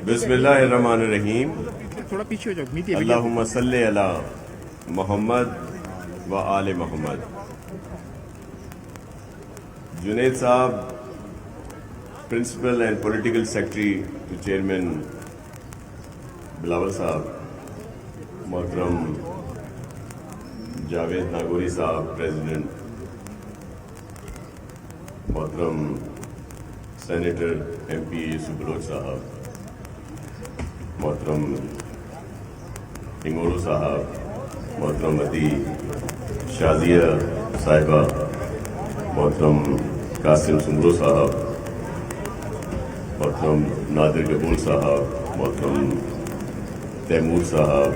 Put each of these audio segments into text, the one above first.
बिस्मिल्लाहिर्रहमानिर्रहीम। थोड़ा पीछे हो जाओ। अल्लाहुम्मा सल्ली अला मोहम्मद व आले मोहम्मद। जुनैद साहब, principal and political secretary to chairman Bilawal साहब, मोहतरम जावेद नागौरी साहब प्रेसिडेंट, मोहतरम सेनेटर MP यूसुफ बलोच साहब, मोहतरम इंगोरो साहब, मोहतरम अदी शाजिया साहिबा, मोहतरम कासिम सुमरो साहब, मोहतरम नादिर कबूल साहब, मोहतरम तैमूर साहब,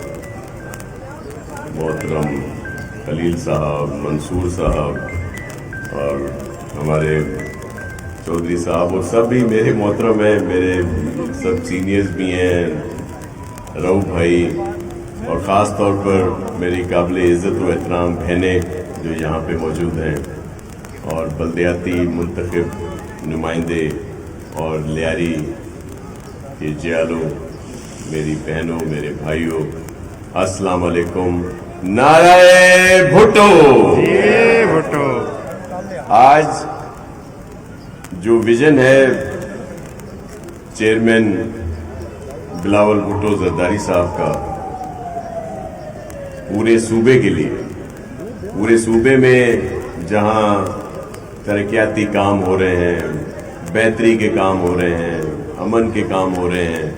मोहतरम खलील साहब, मंसूर साहब और हमारे चौधरी साहब और सब भी मेरे मोहतरम हैं, मेरे सब सीनियर्स भी हैं, रऊफ भाई और ख़ास तौर पर मेरी काबिल इज़्ज़त व एहतराम बहनें जो यहाँ पे मौजूद हैं, और बल्दियाती मुंतखब नुमाइंदे और लियारी के जियालों, मेरी बहनों, मेरे भाइयों, अस्सलाम वालेकुम। नाराए भुट्टो। भुट्टो। आज जो विजन है चेयरमैन बिलावल भुट्टो जरदारी साहब का पूरे सूबे के लिए, पूरे सूबे में जहां तरक्याती काम हो रहे हैं, बेहतरी के काम हो रहे हैं, अमन के काम हो रहे हैं,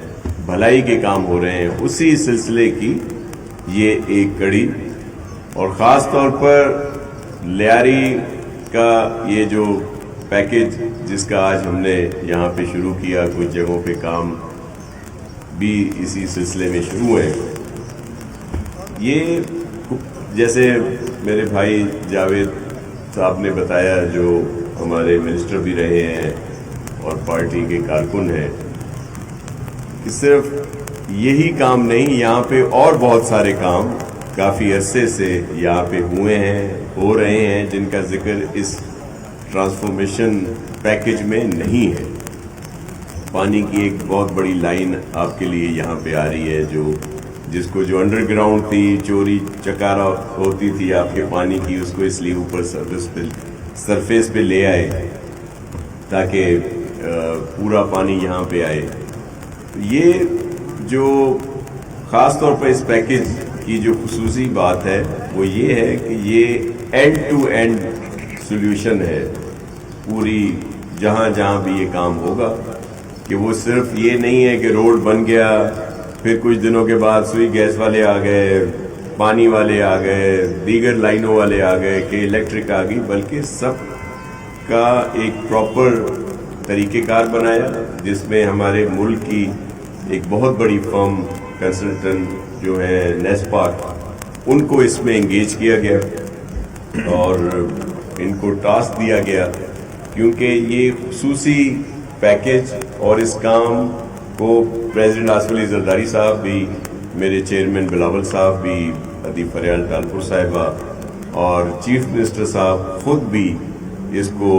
भलाई के काम हो रहे हैं, उसी सिलसिले की ये एक कड़ी, और ख़ास तौर पर लियारी का ये जो पैकेज जिसका आज हमने यहाँ पे शुरू किया, कुछ जगहों पे काम भी इसी सिलसिले में शुरू हुए। ये जैसे मेरे भाई जावेद साहब ने बताया, जो हमारे मिनिस्टर भी रहे हैं और पार्टी के कारकुन हैं, कि सिर्फ यही काम नहीं, यहाँ पे और बहुत सारे काम काफ़ी अरसे से यहाँ पे हुए हैं, हो रहे हैं, जिनका जिक्र इस ट्रांसफॉर्मेशन पैकेज में नहीं है। पानी की एक बहुत बड़ी लाइन आपके लिए यहाँ पे आ रही है, जिसको जो अंडरग्राउंड थी, चोरी चकारा होती थी आपके पानी की, उसको इसलिए ऊपर सरफेस पे ले आए ताकि पूरा पानी यहाँ पे आए। ये जो ख़ास तौर पर इस पैकेज की जो खुसूसी बात है वो ये है कि ये एंड टू एंड सॉल्यूशन है पूरी, जहाँ जहाँ भी ये काम होगा, कि वो सिर्फ ये नहीं है कि रोड बन गया, फिर कुछ दिनों के बाद सुई गैस वाले आ गए, पानी वाले आ गए, दीगर लाइनों वाले आ गए, कि इलेक्ट्रिक आ गई, बल्कि सब का एक प्रॉपर तरीक़ेकार बनाया, जिसमें हमारे मुल्क की एक बहुत बड़ी फर्म कंसल्टेंट जो है नेस्पाक, उनको इसमें एंगेज किया गया और इनको टास्क दिया गया, क्योंकि ये खुसूसी पैकेज और इस काम को प्रेसिडेंट आसिफ अली जरदारी साहब भी, मेरे चेयरमैन बिलावल साहब भी, अदी फरियाल टालपुर साहिबा और चीफ मिनिस्टर साहब खुद भी इसको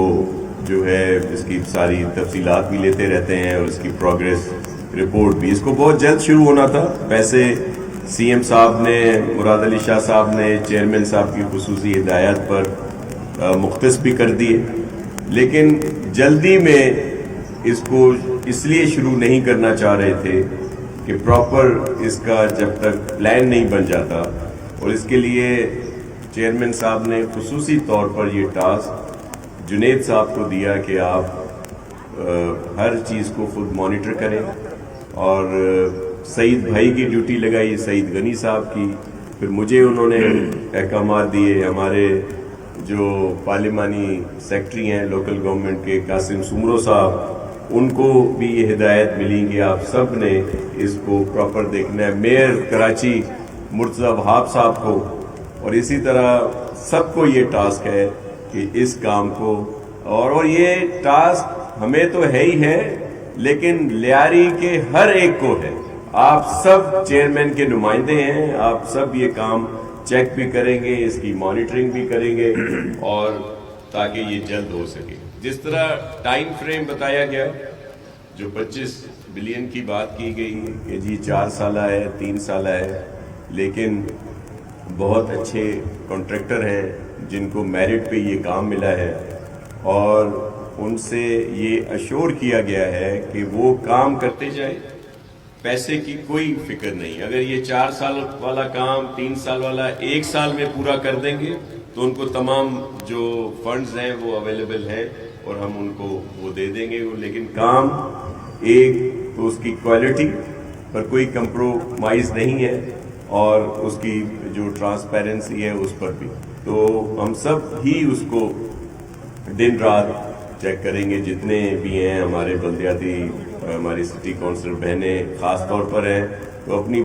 जो है, इसकी सारी तफसीलात भी लेते रहते हैं और इसकी प्रोग्रेस रिपोर्ट भी, इसको बहुत जल्द शुरू होना था। वैसे CM साहब ने, मुराद अली शाह साहब ने चेयरमैन साहब की खुसूसी हिदायत पर मुख्तस भी कर दिए, लेकिन जल्दी में इसको इसलिए शुरू नहीं करना चाह रहे थे कि प्रॉपर इसका जब तक प्लान नहीं बन जाता, और इसके लिए चेयरमैन साहब ने खुसूसी तौर पर ये टास्क जुनैद साहब को दिया कि आप हर चीज़ को खुद मॉनिटर करें, और सईद भाई की ड्यूटी लगाई, सईद गनी साहब की, फिर मुझे उन्होंने अहकामात दिए, हमारे जो पार्लिमानी सेक्रेटरी हैं लोकल गवर्नमेंट के कासिम सुमरो साहब, उनको भी ये हिदायत मिली कि आप सब ने इसको प्रॉपर देखना है, मेयर कराची मुर्तज़ा वहाब साहब को, और इसी तरह सबको ये टास्क है कि इस काम को, और ये टास्क हमें तो है ही है, लेकिन लियारी के हर एक को है। आप सब चेयरमैन के नुमाइंदे हैं, आप सब ये काम चेक भी करेंगे, इसकी मॉनिटरिंग भी करेंगे, और ताकि ये जल्द हो सके। جس طرح ٹائم فریم بتایا گیا جو 25 بلین کی بات کی گئی کہ جی 4 سالہ ہے 3 سالہ ہے، لیکن بہت اچھے کانٹریکٹر ہیں جن کو میرٹ پہ یہ کام ملا ہے اور ان سے یہ اشور کیا گیا ہے کہ وہ کام کرتے جائیں، پیسے کی کوئی فکر نہیں. اگر یہ 4 سال والا کام 3 سال والا 1 سال میں پورا کر دیں گے تو ان کو تمام جو فنڈز ہیں وہ اویلیبل ہیں اور ہم ان کو وہ دے دیں گے. لیکن کام ایک تو اس کی کوالٹی پر کوئی کمپرومائز نہیں ہے اور اس کی جو ٹرانسپیرنسی ہے اس پر بھی. تو ہم سب ہی اس کو دن رات چیک کریں گے، جتنے بھی ہیں ہمارے بلدیاتی ہماری سٹی کونسلر بہنیں خاص طور پر ہیں تو اپنی